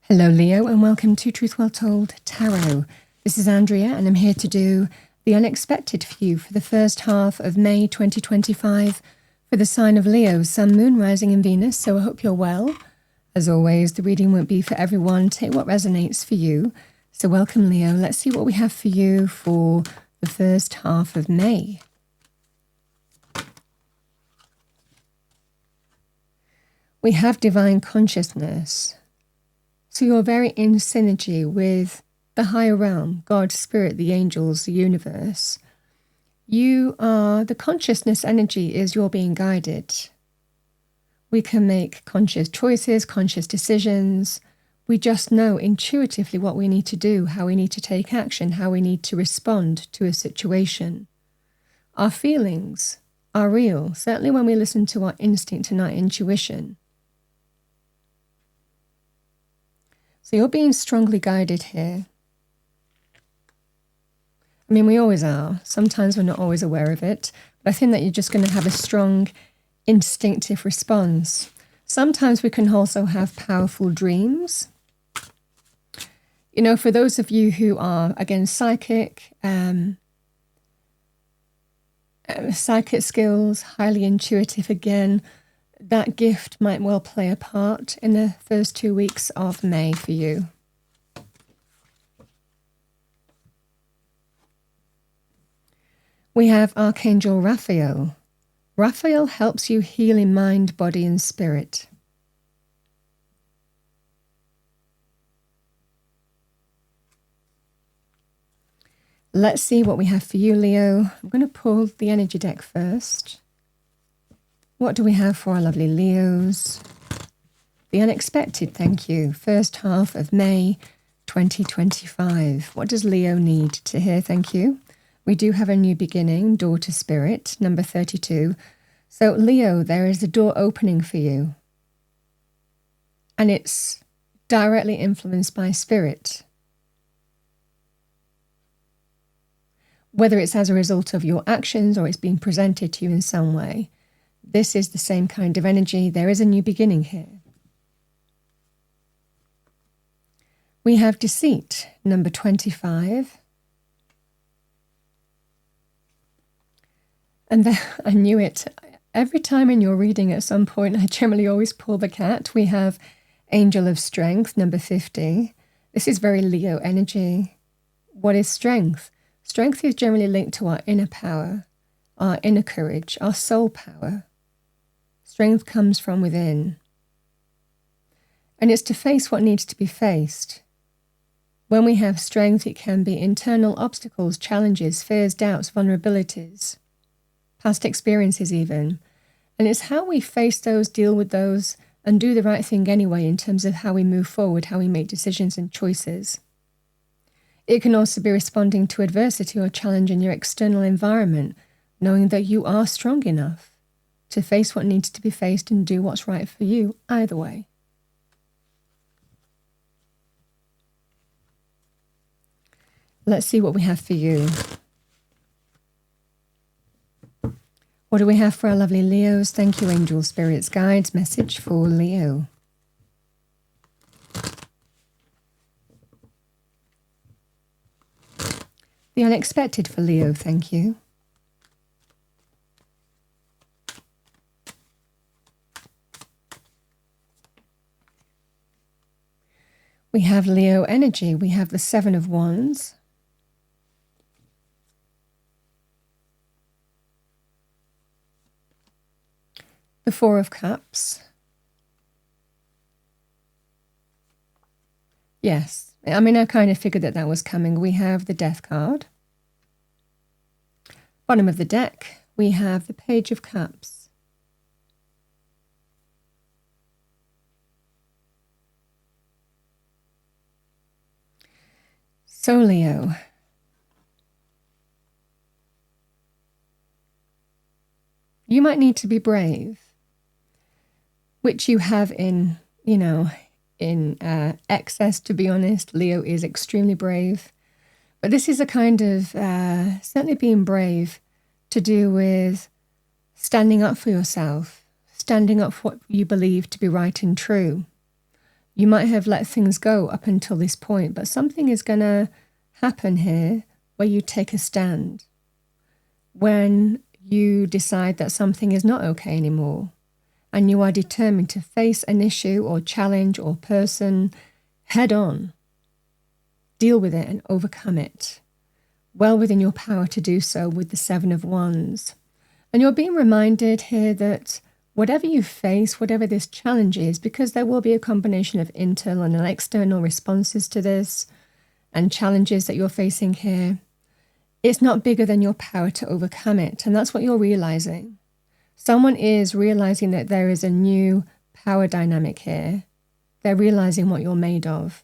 Hello, Leo, and welcome to Truth Well Told Tarot. This is Andrea, and I'm here to do the unexpected for you for the first half of May 2025 for the sign of Leo, Sun, Moon, Rising, and Venus. So I hope you're well. As always, the reading won't be for everyone. Take what resonates for you. So welcome, Leo. Let's see what we have for you for the first half of May. We have divine consciousness. So you're very in synergy with the higher realm, God, Spirit, the angels, the universe. You are, the consciousness energy is you're being guided. We can make conscious choices, conscious decisions. We just know intuitively what we need to do, how we need to take action, how we need to respond to a situation. Our feelings are real, certainly when we listen to our instinct and our intuition. So you're being strongly guided here. I mean, we always are. Sometimes we're not always aware of it. But I think that you're just going to have a strong instinctive response. Sometimes we can also have powerful dreams. You know, for those of you who are, again, psychic skills, highly intuitive, again, that gift might well play a part in the first 2 weeks of May for you. We have Archangel Raphael. Raphael helps you heal in mind, body, and spirit. Let's see what we have for you, Leo. I'm going to pull the energy deck first. What do we have for our lovely Leos? The unexpected, thank you. First half of May 2025. What does Leo need to hear? Thank you. We do have a new beginning, door to spirit, number 32. So Leo, there is a door opening for you. And it's directly influenced by spirit. Whether it's as a result of your actions or it's being presented to you in some way. This is the same kind of energy. There is a new beginning here. We have deceit, number 25. And I knew it. Every time in your reading at some point, I generally always pull the cat. We have angel of strength, number 50. This is very Leo energy. What is strength? Strength is generally linked to our inner power, our inner courage, our soul power. Strength comes from within. And it's to face what needs to be faced. When we have strength, it can be internal obstacles, challenges, fears, doubts, vulnerabilities, past experiences even. And it's how we face those, deal with those, and do the right thing anyway in terms of how we move forward, how we make decisions and choices. It can also be responding to adversity or challenge in your external environment, knowing that you are strong enough to face what needs to be faced and do what's right for you, either way. Let's see what we have for you. What do we have for our lovely Leos? Thank you, angels, spirits, guides. Message for Leo. The unexpected for Leo, thank you. We have Leo energy. We have the Seven of Wands. The Four of Cups. Yes, I mean, I kind of figured that that was coming. We have the Death card. Bottom of the deck, we have the Page of Cups. So, Leo, you might need to be brave, which you have in, excess, to be honest. Leo is extremely brave. But this is a kind of, certainly being brave to do with standing up for yourself, standing up for what you believe to be right and true. You might have let things go up until this point, but something is going to happen here where you take a stand. When you decide that something is not okay anymore, and you are determined to face an issue or challenge or person head on, deal with it and overcome it. Well within your power to do so with the Seven of Wands. And you're being reminded here that whatever you face, whatever this challenge is, because there will be a combination of internal and external responses to this and challenges that you're facing here, it's not bigger than your power to overcome it. And that's what you're realizing. Someone is realizing that there is a new power dynamic here. They're realizing what you're made of.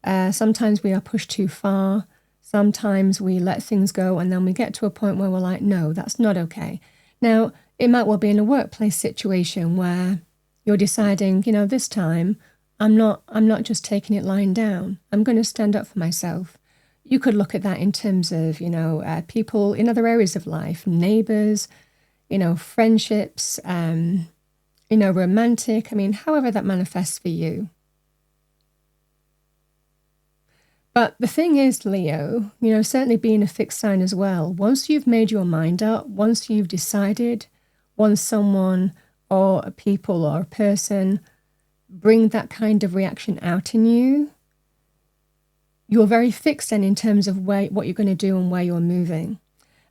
Sometimes we are pushed too far. Sometimes we let things go and then we get to a point where we're like, no, that's not okay. Now, it might well be in a workplace situation where you're deciding, this time I'm not just taking it lying down. I'm going to stand up for myself. You could look at that in terms of, people in other areas of life, neighbors, friendships, romantic. However that manifests for you. But the thing is, Leo, certainly being a fixed sign as well, once you've made your mind up, once you've decided, once someone or a people or a person bring that kind of reaction out in you, you're very fixed then in terms of what you're going to do and where you're moving.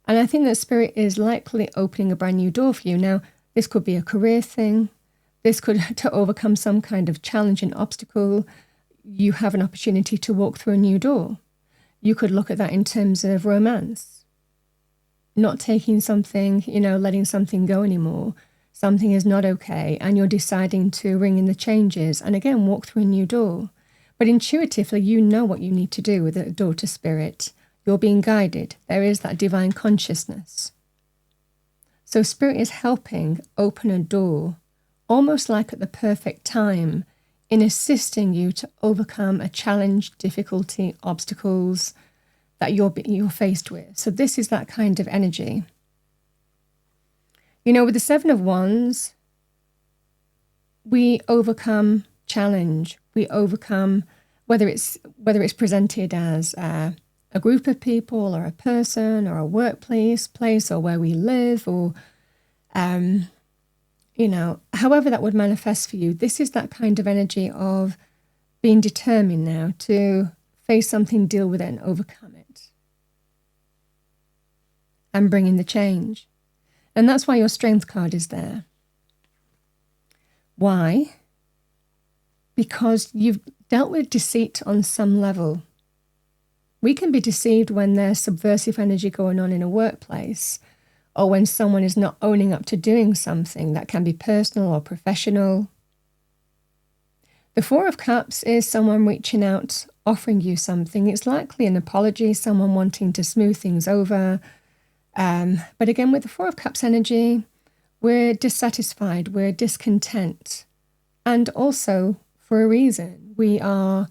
And I think that Spirit is likely opening a brand new door for you. Now, this could be a career thing. This could, to overcome some kind of challenge and obstacle, you have an opportunity to walk through a new door. You could look at that in terms of romance. Not taking something, letting something go anymore. Something is not okay, and you're deciding to ring in the changes and again walk through a new door. But intuitively, you know what you need to do with a door to Spirit. You're being guided. There is that divine consciousness. So Spirit is helping open a door, almost like at the perfect time, in assisting you to overcome a challenge, difficulty, obstacles that you're faced with. So this is that kind of energy. With the Seven of Wands, we overcome challenge. We overcome, whether it's presented as a group of people or a person or a workplace, or where we live, or however that would manifest for you. This is that kind of energy of being determined now to face something, deal with it, and overcome it, and bring in the change. And that's why your Strength card is there. Why? Because you've dealt with deceit on some level. We can be deceived when there's subversive energy going on in a workplace, or when someone is not owning up to doing something that can be personal or professional. The Four of Cups is someone reaching out, offering you something. It's likely an apology, someone wanting to smooth things over. But again, with the Four of Cups energy, we're dissatisfied, we're discontent. And also, for a reason, we are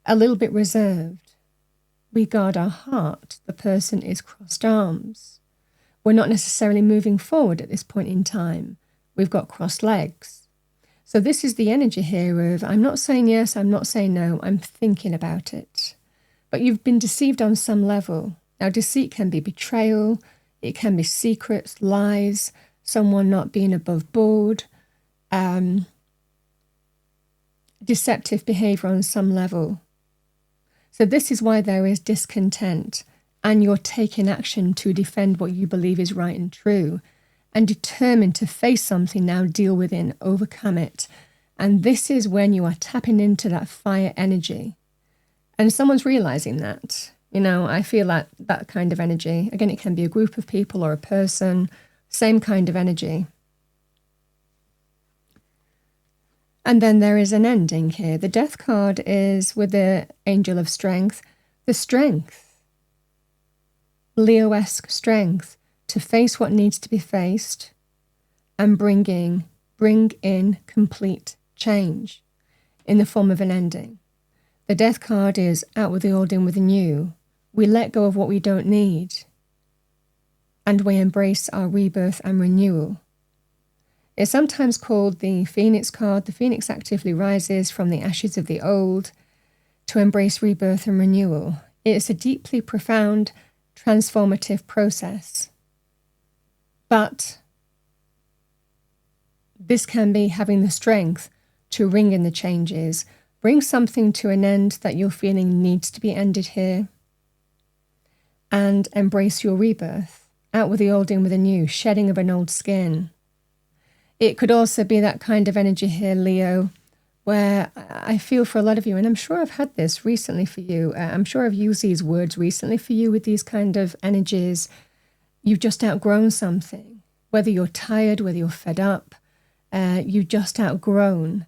a little bit reserved. We guard our heart. The person is crossed arms. We're not necessarily moving forward at this point in time. We've got crossed legs. So this is the energy here of, I'm not saying yes, I'm not saying no, I'm thinking about it. But you've been deceived on some level. Now, deceit can be betrayal, it can be secrets, lies, someone not being above board, deceptive behavior on some level. So this is why there is discontent, and you're taking action to defend what you believe is right and true, and determined to face something now, deal with it, and overcome it. And this is when you are tapping into that fire energy. And someone's realizing that. I feel like that kind of energy. Again, it can be a group of people or a person, same kind of energy. And then there is an ending here. The Death card is with the Angel of Strength. The strength, Leo-esque strength, to face what needs to be faced and bring in complete change in the form of an ending. The Death card is out with the old, in with the new. We let go of what we don't need, and we embrace our rebirth and renewal. It's sometimes called the Phoenix card. The Phoenix actively rises from the ashes of the old to embrace rebirth and renewal. It's a deeply profound, transformative process. But this can be having the strength to ring in the changes, bring something to an end that you're feeling needs to be ended here, and embrace your rebirth. Out with the old, in with the new, shedding of an old skin. It could also be that kind of energy here, Leo, where I feel for a lot of you, and I'm sure I've had this recently for you, I'm sure I've used these words recently for you with these kind of energies. You've just outgrown something, whether you're tired, whether you're fed up, you've just outgrown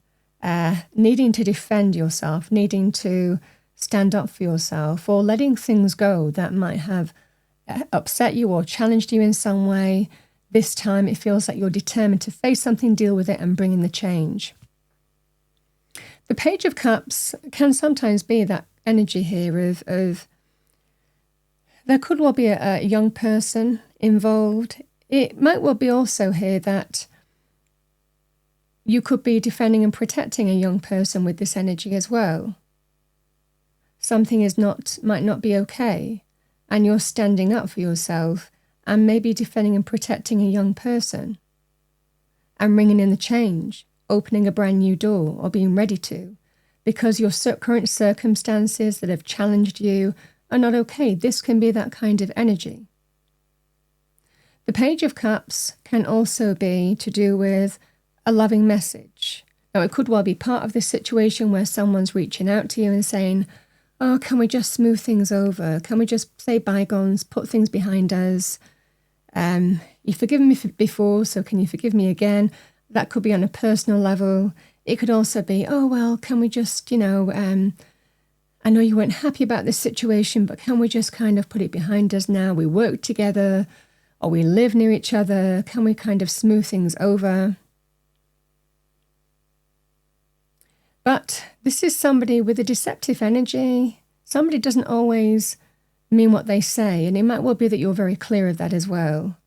needing to defend yourself, needing to stand up for yourself, or letting things go that might have upset you or challenged you in some way. This time it feels like you're determined to face something, deal with it, and bring in the change. The Page of Cups can sometimes be that energy here of there could well be a young person involved. It might well be also here that you could be defending and protecting a young person with this energy as well. Something might not be okay, and you're standing up for yourself and maybe defending and protecting a young person and bringing in the change, opening a brand new door, or being ready to, because your current circumstances that have challenged you are not okay. This can be that kind of energy. The Page of Cups can also be to do with a loving message. Now, it could well be part of this situation where someone's reaching out to you and saying, oh, can we just smooth things over? Can we just say bygones, put things behind us? You've forgiven me before, so can you forgive me again? That could be on a personal level. It could also be, oh, well, can we just, I know you weren't happy about this situation, but can we just kind of put it behind us now? We work together, or we live near each other. Can we kind of smooth things over? But this is somebody with a deceptive energy. Somebody doesn't always mean what they say, and it might well be that you're very clear of that as well.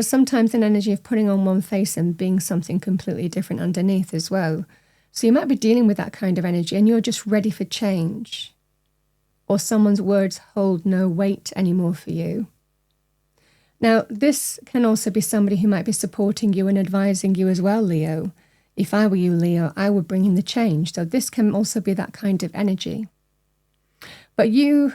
Sometimes an energy of putting on one face and being something completely different underneath as well. So you might be dealing with that kind of energy and you're just ready for change, or someone's words hold no weight anymore for you. Now, this can also be somebody who might be supporting you and advising you as well, Leo. If I were you, Leo, I would bring in the change. So this can also be that kind of energy. But you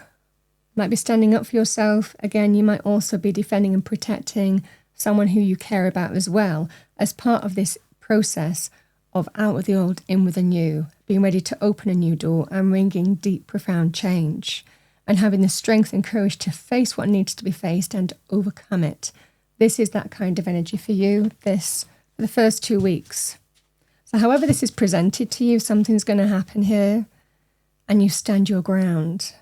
might be standing up for yourself. Again, you might also be defending and protecting someone who you care about as well, as part of this process of out with the old, in with the new, being ready to open a new door and bringing deep, profound change, and having the strength and courage to face what needs to be faced and overcome it. This is that kind of energy for you, for the first 2 weeks. So however this is presented to you, something's going to happen here, and you stand your ground.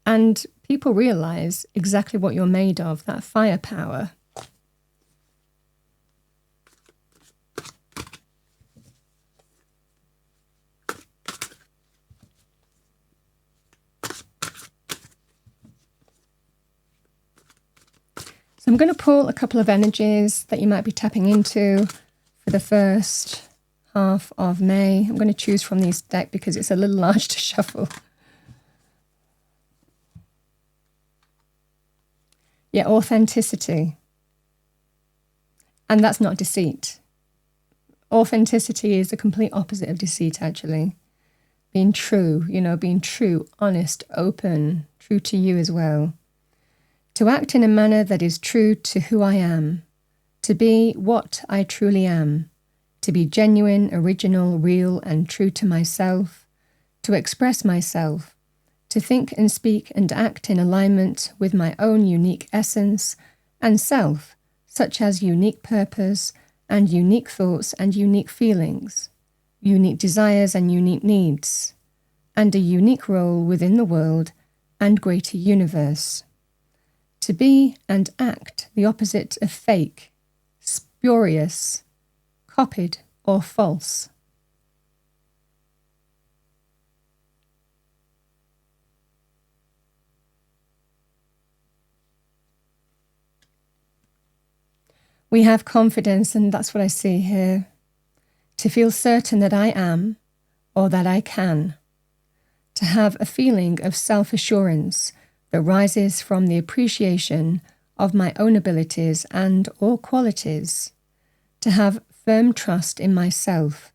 And people realize exactly what you're made of, that firepower. So I'm going to pull a couple of energies that you might be tapping into for the first half of May. I'm going to choose from this deck because it's a little large to shuffle. Yeah, authenticity. And that's not deceit. Authenticity is the complete opposite of deceit, actually. Being true, being true, honest, open, true to you as well. To act in a manner that is true to who I am. To be what I truly am. To be genuine, original, real, and true to myself. To express myself. To think and speak and act in alignment with my own unique essence and self, such as unique purpose and unique thoughts and unique feelings, unique desires and unique needs, and a unique role within the world and greater universe. To be and act the opposite of fake, spurious, copied, or false. We have confidence, and that's what I see here. To feel certain that I am, or that I can. To have a feeling of self-assurance that rises from the appreciation of my own abilities and or qualities. To have firm trust in myself.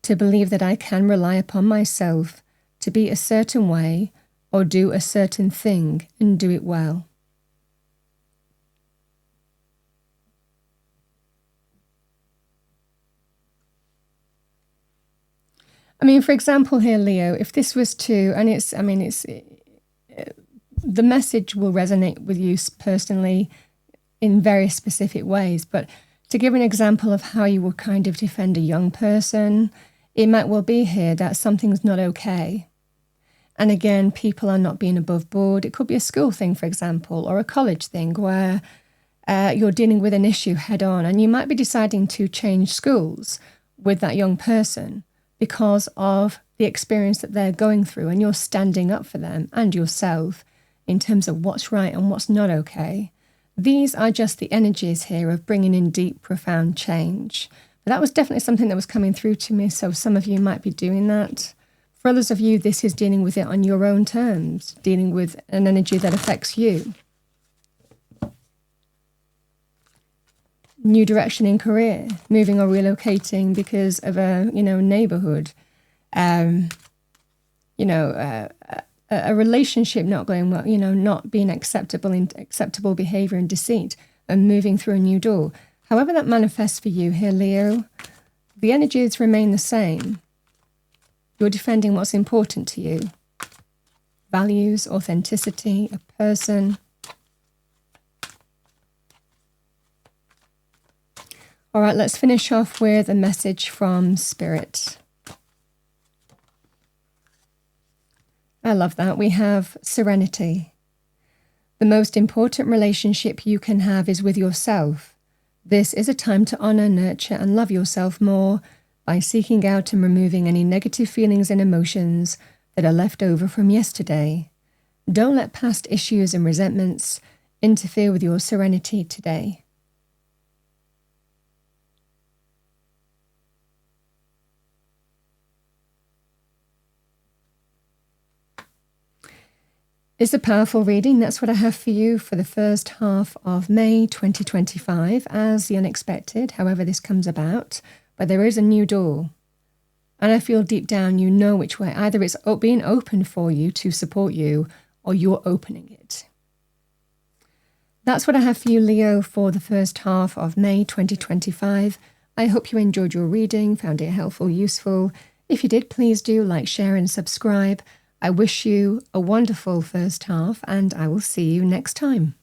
To believe that I can rely upon myself to be a certain way or do a certain thing and do it well. I mean, for example here, Leo, if this was to, and the message will resonate with you personally in very specific ways, but to give an example of how you will kind of defend a young person, it might well be here that something's not okay. And again, people are not being above board. It could be a school thing, for example, or a college thing where you're dealing with an issue head on, and you might be deciding to change schools with that young person because of the experience that they're going through, and you're standing up for them and yourself in terms of what's right and what's not okay. These are just the energies here of bringing in deep, profound change. But that was definitely something that was coming through to me, so some of you might be doing that. For others of you, this is dealing with it on your own terms, dealing with an energy that affects you. New direction in career, moving or relocating because of a neighborhood, a relationship not going well, not being acceptable behavior and deceit, and moving through a new door. However that manifests for you here, Leo, the energies remain the same. You're defending what's important to you. Values, authenticity, a person. All right, let's finish off with a message from Spirit. I love that. We have serenity. The most important relationship you can have is with yourself. This is a time to honor, nurture, and love yourself more by seeking out and removing any negative feelings and emotions that are left over from yesterday. Don't let past issues and resentments interfere with your serenity today. It's a powerful reading. That's what I have for you for the first half of May 2025 as the unexpected, however this comes about. But there is a new door. And I feel deep down you know which way. Either it's being opened for you to support you or you're opening it. That's what I have for you, Leo, for the first half of May 2025. I hope you enjoyed your reading, found it helpful, useful. If you did, please do like, share and subscribe. I wish you a wonderful first half, and I will see you next time.